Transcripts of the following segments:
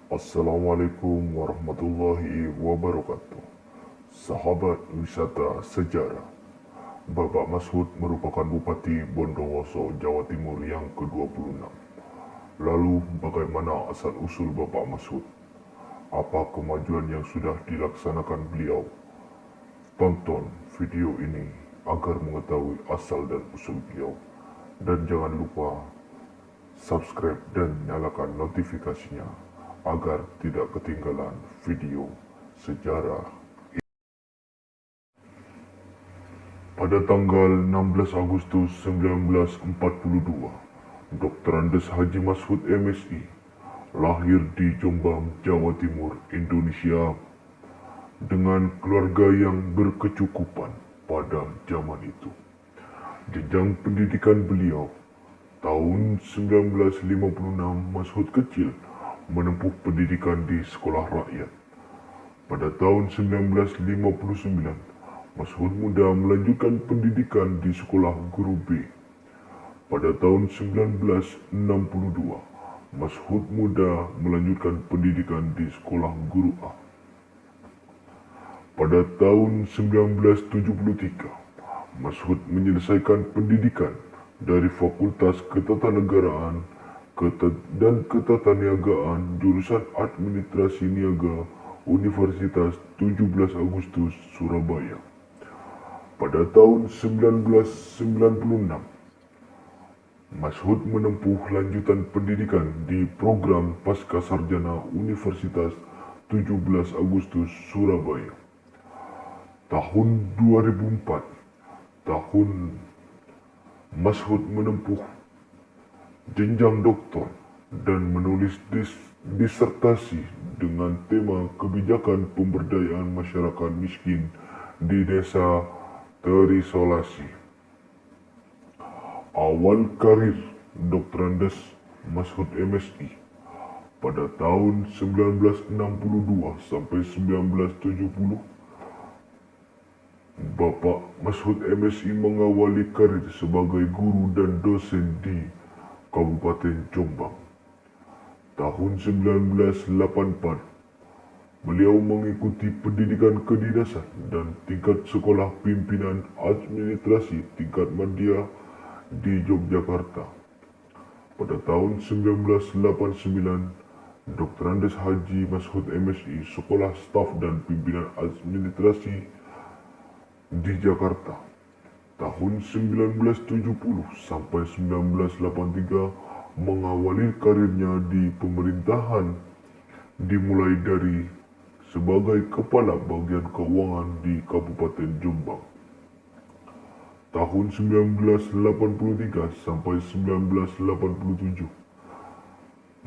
Assalamualaikum warahmatullahi wabarakatuh. Sahabat wisata sejarah, Bapak Masud merupakan Bupati Bondowoso, Jawa Timur yang ke-26. Lalu, bagaimana asal-usul Bapak Masud? Apa kemajuan yang sudah dilaksanakan beliau? Tonton video ini agar mengetahui asal dan usul beliau. Dan jangan lupa subscribe dan nyalakan notifikasinya agar tidak ketinggalan video sejarah. Pada tanggal 16 Agustus 1942, Dr. Andes Haji Masud MSI lahir di Jombang, Jawa Timur, Indonesia dengan keluarga yang berkecukupan pada zaman itu. Jenjang pendidikan beliau tahun 1956, Masud kecil menempuh pendidikan di sekolah rakyat. Pada tahun 1959, Masud muda melanjutkan pendidikan di sekolah guru B. Pada tahun 1962, Masud muda melanjutkan pendidikan di sekolah guru A. Pada tahun 1973, Masud menyelesaikan pendidikan dari Fakultas Ketatanegaraan dan Ketataniagaan jurusan Administrasi Niaga Universitas 17 Agustus Surabaya. Pada tahun 1996, Masud menempuh lanjutan pendidikan di program Pascasarjana Universitas 17 Agustus Surabaya. Tahun 2004, Masud menempuh jenjang doktor dan menulis disertasi dengan tema kebijakan pemberdayaan masyarakat miskin di desa terisolasi. Awal karir Dr. Andes Masud MSI pada tahun 1962 sampai 1970, Bapak Masud MSI mengawali karir sebagai guru dan dosen di Kabupaten Jombang. Tahun 1984, beliau mengikuti pendidikan kedinasan dan tingkat sekolah pimpinan administrasi tingkat madya di Yogyakarta. Pada tahun 1989, Dr. Andes Haji Masud MSI sekolah staf dan pimpinan administrasi di Jakarta. Tahun 1970 sampai 1983 mengawali karirnya di pemerintahan, dimulai dari sebagai Kepala Bagian Keuangan di Kabupaten Jombang. Tahun 1983 sampai 1987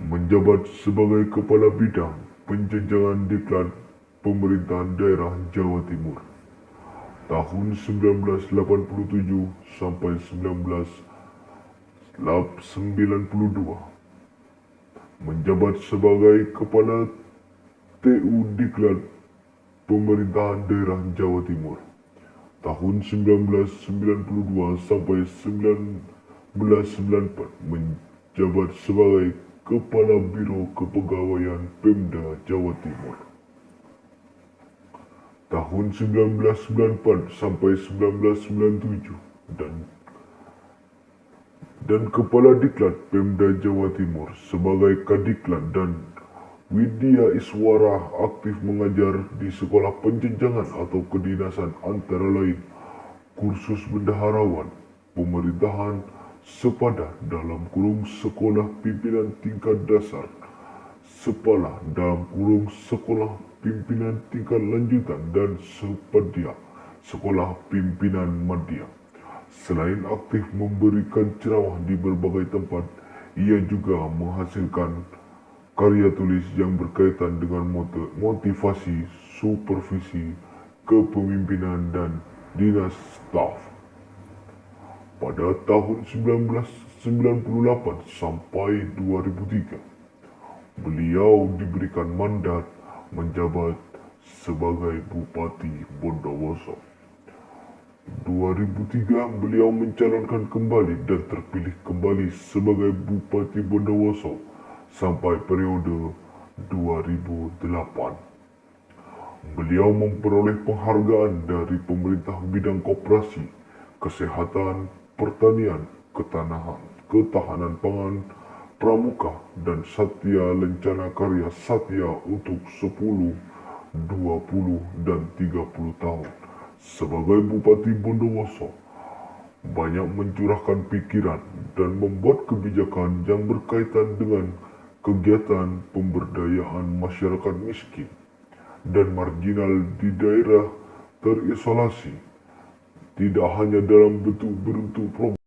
menjabat sebagai Kepala Bidang Penjenjangan Diklat Pemerintahan Daerah Jawa Timur. Tahun 1987 sampai 1992 menjabat sebagai Kepala TU Diklat Pemerintahan Daerah Jawa Timur. Tahun 1992 sampai 1994 menjabat sebagai Kepala Biro Kepegawaian Pemda Jawa Timur. Tahun 1994 sampai 1997 dan Kepala Diklat Pemda Jawa Timur sebagai Kadiklat, dan Widya Iswara aktif mengajar di sekolah penjenjangan atau kedinasan antara lain kursus bendaharawan, pemerintahan, sepada dalam kurung sekolah pimpinan tingkat dasar, sepala dalam kurung sekolah pimpinan tingkat lanjutan, dan sepadya sekolah pimpinan madya. Selain aktif memberikan ceramah di berbagai tempat, ia juga menghasilkan karya tulis yang berkaitan dengan motivasi, supervisi, kepemimpinan, dan dinas staf. Pada tahun 1998 sampai 2003, beliau diberikan mandat menjabat sebagai Bupati Bondowoso. 2003 beliau mencalonkan kembali dan terpilih kembali sebagai Bupati Bondowoso sampai periode 2008. Beliau memperoleh penghargaan dari pemerintah bidang koperasi, kesehatan, pertanian, ketahanan pangan, pramuka, dan Satya Lencana Karya Satya untuk 10, 20, dan 30 tahun. Sebagai Bupati Bondowoso, banyak mencurahkan pikiran dan membuat kebijakan yang berkaitan dengan kegiatan pemberdayaan masyarakat miskin dan marginal di daerah terisolasi, tidak hanya dalam bentuk program